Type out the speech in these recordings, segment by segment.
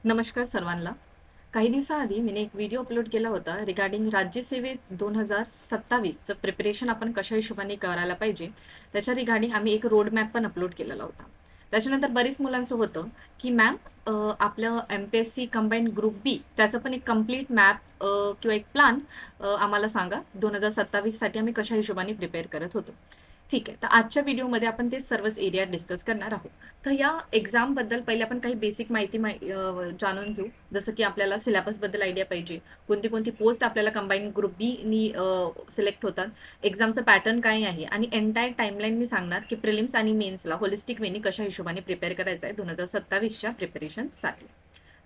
नमस्कार सर्वांना. काही दिवसाआधी मी एक व्हिडिओ अपलोड केला होता रिगार्डिंग राज्यसेवेत 2027चं प्रिपरेशन आपण कशा हिशोबाने करायला पाहिजे. त्याच्या रिगार्डिंग आम्ही एक रोड मॅप पण अपलोड केलेला होता. त्याच्यानंतर बरीच मुलांचं होतं की मॅम आपलं MPSC कंबाईन ग्रुप बी त्याचं पण एक कंप्लीट मॅप किंवा एक प्लॅन आम्हाला सांगा. 2027साठी आम्ही कशा हिशोबाने प्रिपेअर करत होतो. ठीक आहे. तर आजच्या व्हिडिओमध्ये आपण ते सर्वच एरिया डिस्कस करणार आहोत. तर या एक्झामबद्दल पहिले आपण काही बेसिक माहिती जाणून घेऊ. जसं की आपल्याला सिलेबसबद्दल आयडिया पाहिजे. कोणती कोणती पोस्ट आपल्याला कंबाईन ग्रुप बी नी सिलेक्ट होतात. एक्झामचं पॅटर्न काय आहे आणि एंटायर टाइमलाईन मी सांगणार की प्रिलिम्स आणि मेन्सला होलिस्टिक वेनी कशा हिशोबाने प्रिपेअर करायचं आहे 2027च्या प्रिपरेशनसाठी.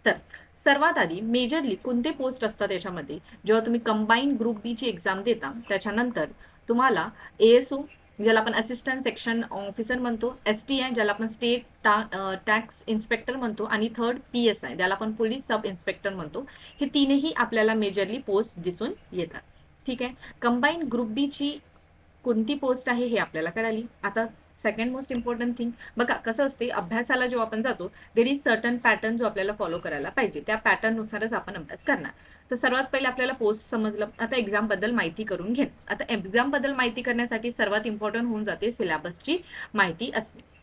तर सर्वात आधी मेजरली कोणते पोस्ट असतात याच्यामध्ये जेव्हा तुम्ही कंबाईन ग्रुप बी ची एक्झाम देता त्याच्यानंतर तुम्हाला ASO ज्याला आपण असिस्टंट सेक्शन ऑफिसर म्हणतो, STI ज्याला आपण स्टेट टॅक्स इन्स्पेक्टर म्हणतो आणि थर्ड PSI ज्याला आपण पोलीस सब इन्स्पेक्टर म्हणतो. हे तीनही आपल्याला मेजरली पोस्ट दिसून येतात. ठीक आहे. कंबाईन ग्रुप बी ची कोणती पोस्ट आहे हे आपल्याला कळाली. आता सेकंड मोस्ट इम्पॉर्टंट थिंग बघा कसं असते अभ्यासाला जेव्हा आपण जातो देर इज सर्टन पॅटर्न जो आपल्याला फॉलो करायला पाहिजे. त्या पॅटर्ननुसारच आपण अभ्यास करणार. तर सर्वात पहिले आपल्याला पोस्ट समजलं. आता एक्झाम बद्दल माहिती करून घे. आता एक्झाम बद्दल माहिती करण्यासाठी सर्वात इम्पॉर्टंट होऊन जाते सिलेबसची माहिती असणे.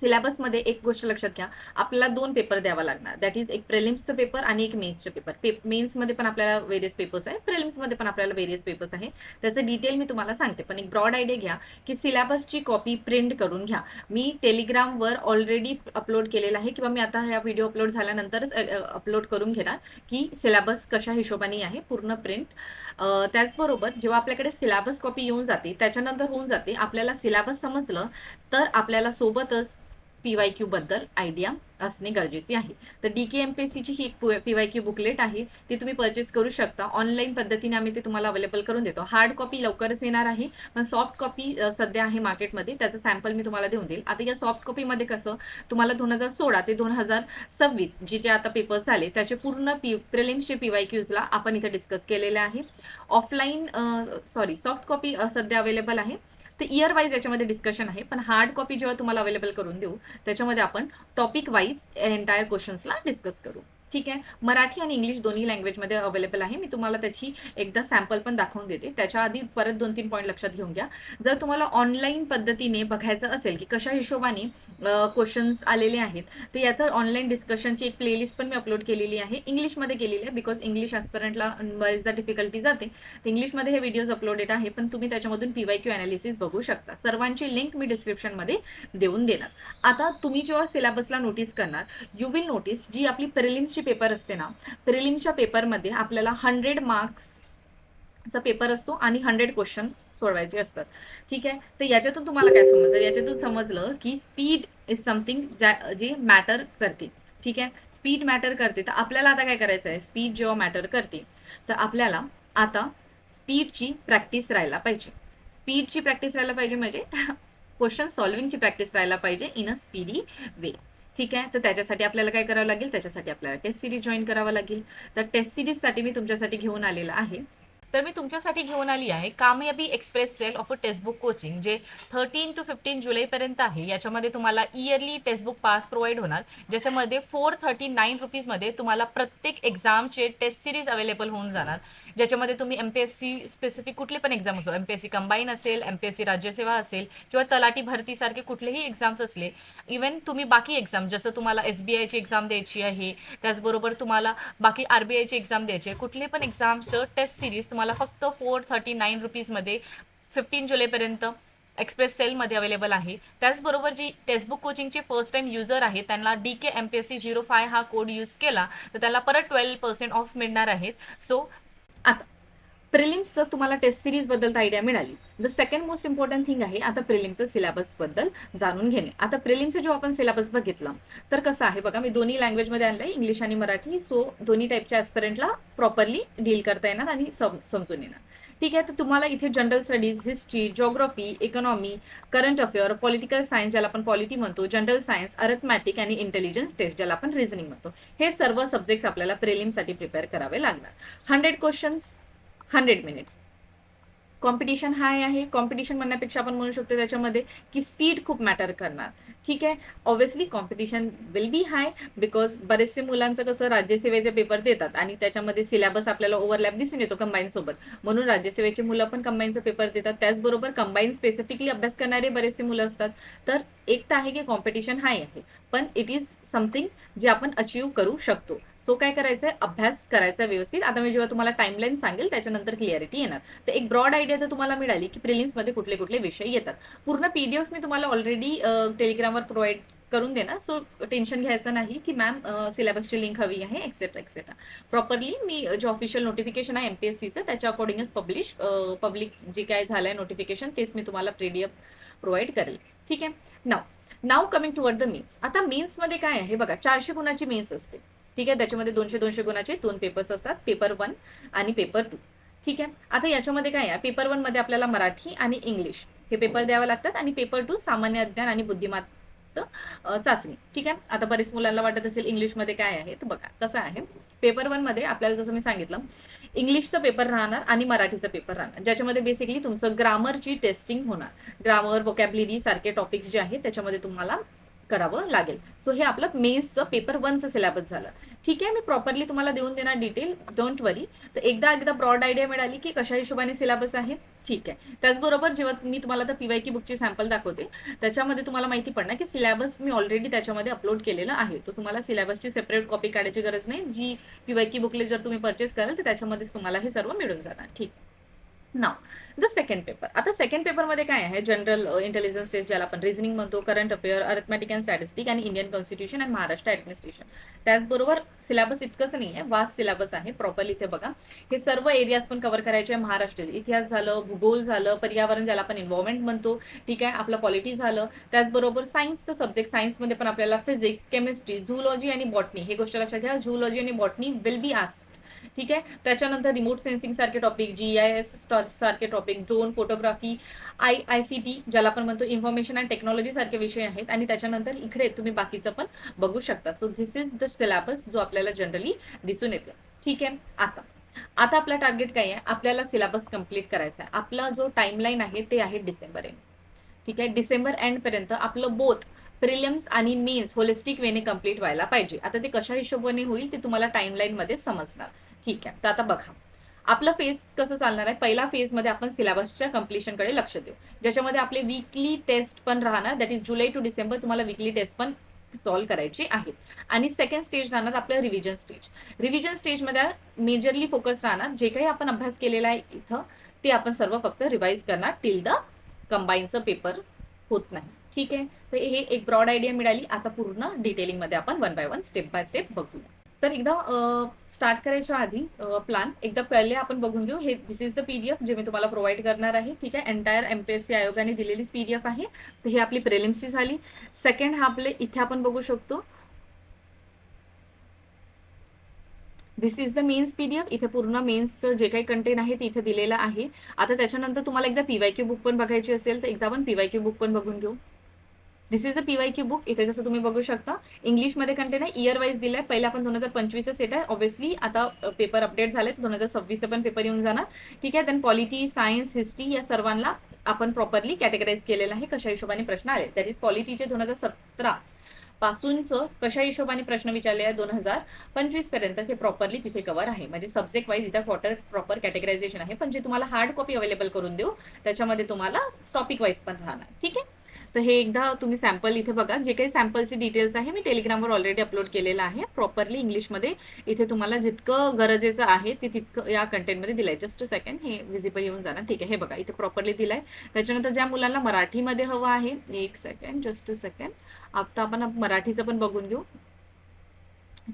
सिलेबसमध्ये एक गोष्ट लक्षात घ्या, आपल्याला 2 पेपर द्यावा लागणार. दॅट इज एक प्रिलिम्सचं पेपर आणि एक मेन्सचं पेपर. मेन्समध्ये पण आपल्याला वेरियस पेपर्स आहे, प्रिलिम्समध्ये पण आपल्याला वेरियस पेपर्स आहे. त्याचं डिटेल मी तुम्हाला सांगते, पण एक ब्रॉड आयडिया घ्या की सिलेबसची कॉपी प्रिंट करून घ्या. मी टेलिग्रामवर ऑलरेडी अपलोड केलेला आहे किंवा मी आता हा व्हिडिओ अपलोड झाल्यानंतरच अपलोड करून घेणार की सिलेबस कशा हिशोबाने आहे पूर्ण प्रिंट. त्याचबरोबर जेव्हा आपल्याकडे सिलेबस कॉपी येऊन जाते त्याच्यानंतर होऊन जाते आपल्याला सिलेबस समजलं तर आपल्याला सोबतच PYQ बद्दल आयडिया असणे गरजेचे आहे. तर DK MPSC ची ही एक PYQ बुकलेट आहे, ती तुम्ही परचेस करू शकता. ऑनलाईन पद्धतीने आम्ही ते तुम्हाला अवेलेबल करून देतो. हार्ड कॉपी लवकरच येणार आहे, पण सॉफ्ट कॉपी सध्या आहे मार्केटमध्ये. त्याचं सॅम्पल मी तुम्हाला देऊन देईल. आता या सॉफ्ट कॉपीमध्ये कसं तुम्हाला 2016 ते 2026 जे आता पेपर्स झाले त्याचे पूर्ण प्रिलिम्सचे PYQजला आपण इथे डिस्कस केलेले आहे. ऑफलाईन सॉफ्ट कॉपी सध्या अवेलेबल आहे. तर इयर वाईज याच्यामध्ये डिस्कशन आहे, पण हार्ड कॉपी जेव्हा तुम्हाला अवेलेबल करून देऊ त्याच्यामध्ये आपण टॉपिक वाईज एंटायर क्वेश्चन्सला डिस्कस करू. ठीक आहे. मराठी आणि इंग्लिश दोन्ही लँग्वेजमध्ये अवेलेबल आहे. मी तुम्हाला त्याची एकदा सॅम्पल पण दाखवून देते. त्याच्या आधी परत 2-3 पॉईंट लक्षात घेऊन घ्या. जर तुम्हाला ऑनलाईन पद्धतीने बघायचं असेल की कशा हिशोबाने क्वेश्चन्स आलेले आहेत तर याचं ऑनलाईन डिस्कशनची एक प्लेलिस्ट पण मी अपलोड केलेली आहे. इंग्लिशमध्ये केलेली आहे बिकॉज इंग्लिश ॲस्पिरंटला बरेचदा डिफिकल्टी जाते. तर इंग्लिशमध्ये हे व्हिडिओज अपलोडेड आहे, पण तुम्ही त्याच्यामधून PYQ अनालिसिस बघू शकता. सर्वांची लिंक मी डिस्क्रिप्शनमध्ये देऊन देणार. आता तुम्ही जेव्हा सिलेबसला नोटीस करणार यू विल नोटीस जी आपली प्रिलिम्सची पेपर असते ना, प्रिलिम्सच्या पेपरमध्ये आपल्याला 100 मार्क्सचा पेपर असतो आणि 100 क्वेश्चन सोडवायचे असतात. ठीक आहे. तर याच्यातून तुम्हाला काय समजलं, याच्यातून समजलं की स्पीड इज समथिंग जे मॅटर करते. ठीक आहे. स्पीड मॅटर करते. तर आपल्याला आता काय करायचं आहे, स्पीड जेव्हा मॅटर करते तर आपल्याला आता स्पीडची प्रॅक्टिस राहायला पाहिजे. स्पीडची प्रॅक्टिस राहायला पाहिजे म्हणजे क्वेश्चन सॉल्विंगची प्रॅक्टिस राहायला पाहिजे इन अ स्पीडी वे. ठीक आहे. तर त्याच्यासाठी आपल्याला काय करावं लागेल, त्याच्यासाठी आपल्याला टेस्ट सिरीज जॉईन करावं लागेल. तर टेस्ट सिरीजसाठी मी तुमच्यासाठी घेऊन आलेला आहे. तर मी तुमच्यासाठी घेऊन आली आहे Kamyabi express sale of a textbook coaching, जे 13 to 15 जुलैपर्यंत आहे. याच्यामध्ये तुम्हाला इयरली टेक्स्टबुक पास प्रोव्हाइड होणार, ज्याच्यामध्ये 439 रुपीजमध्ये तुम्हाला प्रत्येक एक्झामचे टेस्ट सिरीज अवेलेबल होऊन जाणार. ज्याच्यामध्ये तुम्ही MPSC स्पेसिफिक कुठली पण एक्झाम असो, MPSC कंबाईन असेल, MPSC राज्यसेवा असेल किंवा तलाठी भरतीसारखे कुठलेही एक्झाम्स असले, इवन तुम्ही बाकी एक्झाम जसं तुम्हाला SBIची एक्झाम द्यायची आहे, त्याचबरोबर तुम्हाला बाकी RBIची एक्झाम द्यायची आहे, कुठले पण एक्झामचं टेस्ट सिरीज तुम्हाला फक्त 439 रुपीजमध्ये 15 जुलैपर्यंत एक्सप्रेस सेलमध्ये अवेलेबल आहे. त्याचबरोबर जी टेक्स्टबुक कोचिंगचे फर्स्ट टाइम युजर आहे त्यांना DK MPSC 05 हा कोड यूज केला तर त्याला परत 12% ऑफ मिळणार आहेत. सो आता प्रिलिम्सचं तुम्हाला टेस्ट सिरीजबद्दल आयडिया मिळाली. The second most important thing आहे आता प्रिलिम्सचं सिलेबसबद्दल जाणून घेणे. आता प्रिलिम्सचं जेव्हा आपण सिलेबस बघितलं तर कसं आहे बघा, मी दोन्ही लँग्वेजमध्ये आणलं आहे, इंग्लिश आणि मराठी. सो दोन्ही टाईपच्या ॲस्पिरंटला प्रॉपरली डील करता येणार आणि समजून येणार. ठीक आहे. तर तुम्हाला इथे general studies, history, geography, economy, current affair, political science ज्याला आपण पॉलिटी म्हणतो, जनरल सायन्स, अरिथमॅटिक आणि इंटेलिजन्स टेस्ट ज्याला आपण रिझनिंग म्हणतो, हे सर्व सब्जेक्ट्स आपल्याला प्रिलिम्ससाठी प्रिपेअर करावे लागणार. 100 क्वेश्चन्स, 100 मिनिट्स. कॉम्पिटिशन हाय आहे. कॉम्पिटिशन म्हणण्यापेक्षा आपण म्हणू शकतो त्याच्यामध्ये की स्पीड खूप मॅटर करणार. ठीक आहे. Obviously competition will be high because बरेचसे मुलांचं कसं राज्यसेवेचे पेपर देतात आणि त्याच्यामध्ये सिलेबस आपल्याला ओव्हरलॅप दिसून येतो कंबाईन सोबत. म्हणून राज्यसेवेचे मुलं पण कंबाईनचा पेपर देतात. त्याचबरोबर कंबाईन स्पेसिफिकली अभ्यास करणारे बरेचसे मुलं असतात. तर एक तर आहे की कॉम्पिटिशन हाय आहे. पण इट इज समथिंग जे आपण अचीव्ह करू शकतो. सो काय करायचंय, अभ्यास करायचा व्यवस्थित. आता मी जेव्हा तुम्हाला टाइमलाईन सांगेल त्याच्यानंतर क्लिअरिटी येणार. तर एक ब्रॉड आयडिया तर तुम्हाला मिळाली की प्रिलिम्समध्ये कुठले कुठले विषय येतात. पूर्ण पीडीएफ मी तुम्हाला ऑलरेडी टेलिग्रामवर प्रोव्हाइड करून देणार. सो टेन्शन घ्यायचं नाही की मॅम सिलेबसची लिंक हवी आहे एक्सेट्रा एक्सेट्रा. प्रॉपरली मी जे ऑफिशियल नोटिफिकेशन आहे एमपीएससीचं त्याच्या अकॉर्डिंगच पब्लिक जे काय झालंय नोटिफिकेशन तेच मी तुम्हाला पीडीएफ प्रोव्हाइड करेल. ठीक आहे. नाव कमिंग टुवर्ड द मेन्स. आता मेन्समध्ये काय आहे बघा, 400 गुणाची मेन्स असते. ठीक आहे. त्याच्यामध्ये 200 गुणाचे 2 पेपर्स असतात, पेपर 1 आणि पेपर 2. ठीक आहे. आता याच्यामध्ये काय आहे, पेपर 1 मध्ये आपल्याला मराठी आणि इंग्लिश हे पेपर द्यावे लागतात आणि पेपर 2 सामान्य ज्ञान आणि बुद्धिमत्ता चाचणी. ठीक आहे. आता बरेच मुलांना वाटत असेल इंग्लिशमध्ये काय आहे, तर बघा कसं आहे. पेपर 1 मध्ये आपल्याला जसं मी सांगितलं इंग्लिशचा पेपर राहणार आणि मराठीचा पेपर राहणार, ज्याच्यामध्ये बेसिकली तुमचं ग्रामरची टेस्टिंग होणार. ग्रामर, व्होकॅब्युलरी सारखे टॉपिक्स जे आहेत त्याच्यामध्ये तुम्हाला करावं लागेल. सो हे आपलं मेन्सचं पेपर 1चं सिलेबस झालं. ठीक आहे. मी प्रॉपरली तुम्हाला देऊन देणार डिटेल, डोंट वरी. तर एकदा ब्रॉड आयडिया मिळाली की कशा हिशोबाने सिलेबस आहे. ठीक आहे. त्याचबरोबर जेव्हा मी तुम्हाला तर पीवायक्यू बुकची सॅम्पल दाखवते त्याच्यामध्ये तुम्हाला माहिती पडणार की सिलेबस मी ऑलरेडी त्याच्यामध्ये अपलोड केलेलं आहे. तो तुम्हाला सिलेबसची सेपरेट कॉपी काढायची गरज नाही. जी पीवायक्यू बुकले जर तुम्ही परचेस कराल तर त्याच्यामध्येच तुम्हाला हे सर्व मिळून जाणार. ठीक. नाव द सेकंड पेपर. आता सेकंड पेपरमध्ये काय आहे, जनरल इंटेलिजन्स टेस्ट ज्याला आपण रिझनिंग म्हणतो, current affair, arithmetic and statistic आणि Indian constitution and Maharashtra administration. त्याचबरोबर सिलेबस इतकंच नाही आहे, वास्ट सिलेबस आहे. प्रॉपरली इथे बघा हे सर्व एरियाज पण कव्हर करायचे आहे. महाराष्ट्र इतिहास झालं, भूगोल झालं, पर्यावरण ज्याला आपण एन्व्हायरमेंट म्हणतो. ठीक आहे. आपलं पॉलिटी झालं. त्याचबरोबर सायन्सचं सब्जेक्ट, सायन्समध्ये पण आपल्याला फिजिक्स, केमिस्ट्री, झूलॉजी आणि बॉटनी हे गोष्ट लक्षात घ्या. झूलॉजी आणि बॉटनी विल बी आस्क्ड. ठीक आहे. त्याच्यानंतर रिमोट सेन्सिंग सारखे टॉपिक, GIS सारखे टॉपिक, ड्रोन फोटोग्राफी, ICT ज्याला आपण म्हणतो इन्फॉर्मेशन अँड टेक्नॉलॉजी सारखे विषय आहेत. आणि त्याच्यानंतर इकडे तुम्ही बाकीचं पण बघू शकता. So this is the syllabus जो आपल्याला जनरली दिसून येते. ठीक आहे. आता आपला टार्गेट काय आहे, आपल्याला सिलेबस कंप्लीट करायचा आहे. आपला जो टाइमलाईन आहे ते आहे डिसेंबर एंड. ठीक आहे. डिसेंबर एंड पर्यंत आपलं बोथ प्रिलिम्स आणि मेन्स होलिस्टिक वेने कंप्लीट व्हायला पाहिजे. आता ते कशा हिशोबाने होईल ते तुम्हाला टाइमलाईन मध्ये समजणार. ठीक आहे. तर आता बघा आपलं फेज कसं चालणार आहे. पहिला फेजमध्ये आपण सिलेबसच्या कम्प्लिशनकडे लक्ष देऊ, ज्याच्यामध्ये आपले वीकली टेस्ट पण राहणार. दॅट इज जुलै टू डिसेंबर तुम्हाला वीकली टेस्ट पण सॉल्व्ह करायची आहेत. आणि सेकंड स्टेज राहणार आपलं रिव्हिजन स्टेज. रिव्हिजन स्टेजमध्ये मेजरली फोकस राहणार जे काही आपण अभ्यास केलेला आहे इथं ते आपण सर्व फक्त रिवाइज करणार टिल द कंबाईनचं पेपर होत नाही. ठीक आहे. तर हे एक ब्रॉड आयडिया मिळाली. आता पूर्ण डिटेलिंगमध्ये आपण 1 बाय 1 स्टेप बाय स्टेप बघूया. तर एकदा स्टार्ट करायच्या आधी प्लॅन एकदा पहिले आपण बघून घेऊ. हे दिस इज द पीडीएफ जे मी तुम्हाला प्रोव्हाइड करणार आहे. ठीक आहे. एंटायर एमपीएससी आयोगाने दिलेली पीडीएफ आहे. तर ही आपली प्रिलिम्सची झाली. सेकंड हा आपले इथे आपण बघू शकतो. दिस इज द मेन्स पीडीएफ. इथे पूर्ण मेन्सचं जे काही कंटेंट आहे ते इथे दिलेलं आहे. आता त्याच्यानंतर तुम्हाला एकदा पीवायक्यू बुक पण बघायची असेल तर एकदा आपण पीवायक्यू बुक पण बघून घेऊ. दिस इज अ पीवायक्यू बुक. इथे जसं तुम्ही बघू शकता इंग्लिशमध्ये कंटेंट आहे, इयर वाईज दिलाय. पहिले आपण 2025चा सेट आहे. ऑब्व्हियसली आता पेपर अपडेट झाले तर 2026चा पण पेपर येऊन जाणार. ठीक आहे. देन पॉलिटी, सायन्स, हिस्ट्री या सर्वांना आपण प्रॉपरली कॅटेगराईज केलेलं आहे कशा हिशोबाने प्रश्न आले. दॅट इज पॉलिटीचे 2017 पासूनचं कशा हिशोबाने प्रश्न विचारले आहे 2025 पर्यंत ते प्रॉपरली तिथे कव्हर आहे. म्हणजे सब्जेक्ट वाईज इथं प्रॉपर कॅटेगरायझेशन आहे. पण जे तुम्हाला हार्ड कॉपी अवेलेबल करून देऊ त्याच्यामध्ये तुम्हाला टॉपिक वाईज पण राहणार. ठीक आहे. तर हे एकदा तुम्ही सॅम्पल इथे बघा. जे काही सॅम्पलचे डिटेल्स आहे मी टेलिग्रामवर ऑलरेडी अपलोड केलेलं आहे. प्रॉपरली इंग्लिशमध्ये इथे तुम्हाला जितकं गरजेचं आहे ते तितकं या कंटेंटमध्ये दिलंय. जस्ट सेकंड हे विजिबल येऊन जाणार. ठीक आहे. हे बघा इथे प्रॉपरली दिलंय. त्याच्यानंतर ज्या मुलांना मराठीमध्ये हवं आहे, एक सेकंड, जस्ट सेकंड, आता आपण मराठीचं पण बघून घेऊ.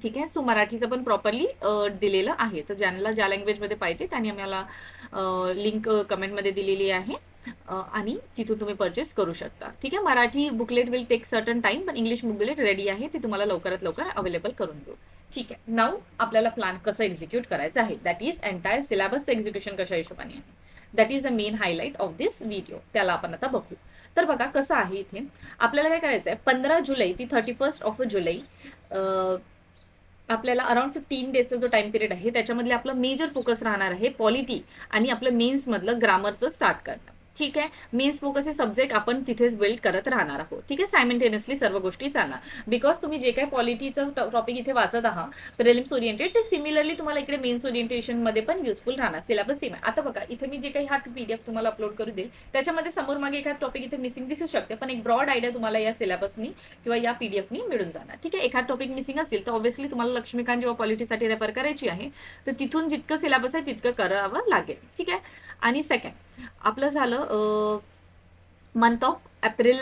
ठीक आहे. सो मराठीचं पण प्रॉपरली दिलेलं आहे. तर ज्यांना ज्या लँग्वेजमध्ये पाहिजे त्यांनी आम्हाला लिंक कमेंटमध्ये दिलेली आहे आणि तिथून तुम्ही परचेस करू शकता. ठीक आहे. Marathi booklet will take certain time, पण इंग्लिश बुकलेट रेडी आहे, ते तुम्हाला लवकरात लवकर अवेलेबल करून देऊ. ठीक आहे. नाऊ आपल्याला प्लॅन कसं एक्झिक्यूट करायचं आहे. दॅट इज एंटायर सिलेबसचं एक्झिक्युशन कशा हिशोबाने आहे. That is a main highlight of this video. त्याला आपण आता बघू. तर बघा कसं आहे इथे आपल्याला काय करायचं आहे. 15 जुलै ती 31 ऑफ जुलै आपल्याला अराउंड 15 डेजचा जो टाइम पिरियड आहे त्याच्यामधले आपलं मेजर फोकस राहणार आहे पॉलिटी आणि आपलं मेन्स मधलं ग्रामरचं स्टार्ट करणं. ठीक आहे. मेन्स फोकस हे सब्जेक्ट आपण तिथेच बिल्ड करत राहणार आहोत. ठीक आहे. सायमल्टेनियसली सर्व गोष्टी चालणार. बिकॉज तुम्ही जे काही पॉलिटीचं टॉपिक इथे वाचत आहात प्रिलिम्स ओरिएंटेड ते सिमिलरली तुम्हाला इकडे मेन्स ओरिएंटेशन मध्ये पण युजफुल राहणार. सिलेबस सेम आहे. आता बघा इथे मी जे काही हा पीडीएफ तुम्हाला अपलोड करू देईल त्याच्यामध्ये समोर मागे एखादा टॉपिक इथे मिसिंग दिसू शकते, पण एक ब्रॉड आयडिया तुम्हाला या सिलेबसनी किंवा या पीडीएफनी मिळून जाणार. ठीक आहे. एखादा टॉपिक मिसिंग असेल तर ऑब्व्हियसली तुम्हाला लक्ष्मीकांत जेव्हा पॉलिटीसाठी रेफर करायची आहे तर तिथून जितकं सिलेबस आहे तितकं करावं लागेल. ठीक आहे. आणि सेकंड आपलं झालं मंथ ऑफ एप्रिल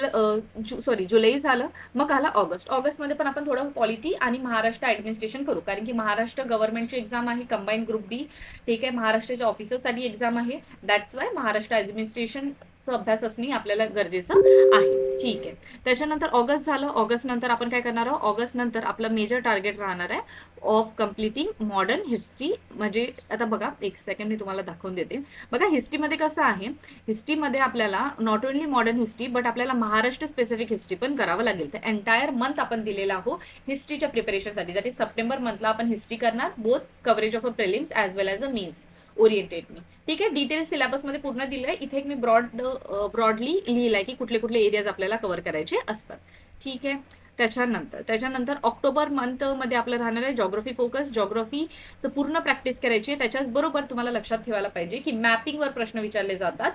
जुलै झालं. मग आला ऑगस्ट. ऑगस्टमध्ये पण आपण थोडं पॉलिटी आणि महाराष्ट्र ऍडमिनिस्ट्रेशन करू, कारण की महाराष्ट्र गव्हर्नमेंटची एक्झाम आहे कंबाईन ग्रुप बी. ठीक आहे. महाराष्ट्राच्या ऑफिसर्ससाठी एक्झाम आहे. दॅट्स वाय महाराष्ट्र ऍडमिनिस्ट्रेशनचा अभ्यास असणे आपल्याला गरजेचं आहे. ठीक आहे. त्याच्यानंतर ऑगस्ट झालं. ऑगस्ट नंतर आपण काय करणार आहोत, ऑगस्ट नंतर आपलं मेजर टार्गेट राहणार आहे ऑफ कम्प्लिटिंग मॉडर्न हिस्ट्री. म्हणजे आता बघा एक सेकंड मी तुम्हाला दाखवून देते. बघा हिस्ट्रीमध्ये कसं आहे, हिस्ट्रीमध्ये आपल्याला not only modern history but आपल्याला महाराष्ट्र स्पेसिफिक हिस्ट्री पण करावं लागेल. तर एंटायर मंथ आपण दिलेला आहोत हिस्ट्रीच्या प्रिपरेशनसाठी. दॅट इज सप्टेंबर मंथला आपण हिस्ट्री करणार, both coverage of a prelims as well as a mains ओरिएंटेडनी. ठीक आहे. डिटेल सिलेबसमध्ये पूर्ण दिलं आहे. इथे एक मी ब्रॉडली लिहिलं आहे की कुठले कुठले एरियाज आपल्याला कव्हर करायचे असतात. ठीक आहे. त्याच्यानंतर ऑक्टोबर मंथमध्ये आपलं राहणार आहे जॉग्रफी फोकस. जॉग्रफीचं पूर्ण प्रॅक्टिस करायची आहे. त्याच्याच बरोबर तुम्हाला लक्षात ठेवायला पाहिजे की मॅपिंगवर प्रश्न विचारले जातात.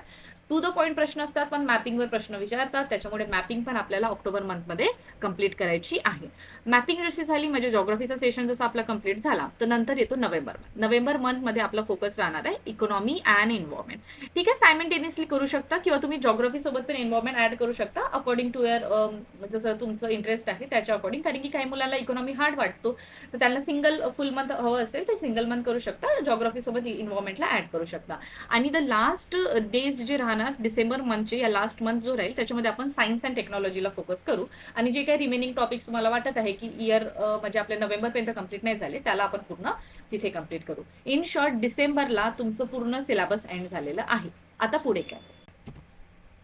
टू द पॉईंट प्रश्न असतात पण मॅपिंगवर प्रश्न विचारतात. त्याच्यामुळे मॅपिंग पण आपल्याला ऑक्टोबर मंथमध्ये कंप्लीट करायची आहे. मॅपिंग जशी झाली म्हणजे जॉग्रफीचा सेशन जसा आपला कंप्लीट झाला तर नंतर येतो नोव्हेंबर मंथमध्ये आपला फोकस राहणार आहे इकॉनॉमी अँड एन्व्हायरमेंट. ठीक आहे. सायमल्टेनियसली करू शकता किंवा तुम्ही जॉग्रफी सोबत पण एन्व्हायरमेंट ऍड करू शकता अकॉर्डिंग टू युअर जसं तुमचं इंटरेस्ट आहे त्याच्या अकॉर्डिंग. कारण की काही मुलांना इकॉनॉमी हार्ड वाटतो तर त्यांना सिंगल फुल मंथ हवं असेल तर सिंगल मंथ करू शकता. जॉग्रफी सोबत एन्व्हायरमेंटला ऍड करू शकता. आणि द लास्ट डेज जे राहणार डिसेंबर मंथचे या लास्ट मंथ जो राहील त्याच्यामध्ये आपण सायन्स अँड टेक्नॉलॉजीला फोकस करू. आणि जे काही रिमेनिंग टॉपिक्स तुम्हाला वाटत आहे की इयर म्हणजे आपल्या नोव्हेंबरपर्यंत कंप्लीट नाही झाले त्याला आपण पूर्ण तिथे कंप्लीट करू. इन शॉर्ट डिसेंबरला तुमचं पूर्ण सिलेबस एंड झालेलं आहे. आता पुढे काय,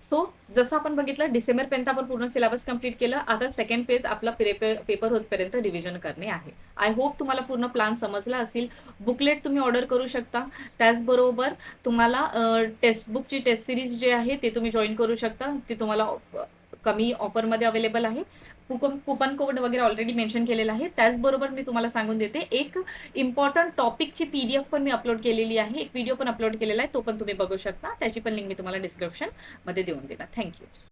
सो जसं आपण बघितलं डिसेंबरपर्यंत आपण पूर्ण सिलेबस कंप्लीट केलं. आता सेकंड फेज आपला पेपर होतपर्यंत रिव्हिजन करणे आहे. आय होप तुम्हाला पूर्ण प्लॅन समजला असेल. बुकलेट तुम्ही ऑर्डर करू शकता. त्याचबरोबर तुम्हाला टेक्स्टबुकची टेस्ट सिरीज जे आहे ते तुम्ही जॉईन करू शकता. ते तुम्हाला कमी ऑफरमध्ये अवेलेबल आहे. कुपन कोड वगैरे ऑलरेडी मेन्शन केलेला आहे. त्याचबरोबर मी तुम्हाला सांगून देते एक इम्पॉर्टंट टॉपिकची पीडीएफ पण मी अपलोड केलेली आहे. एक व्हिडिओ पण अपलोड केलेला आहे तो पण तुम्ही बघू शकता. त्याची पण लिंक मी तुम्हाला डिस्क्रिप्शन मध्ये देऊन देणार. थँक्यू.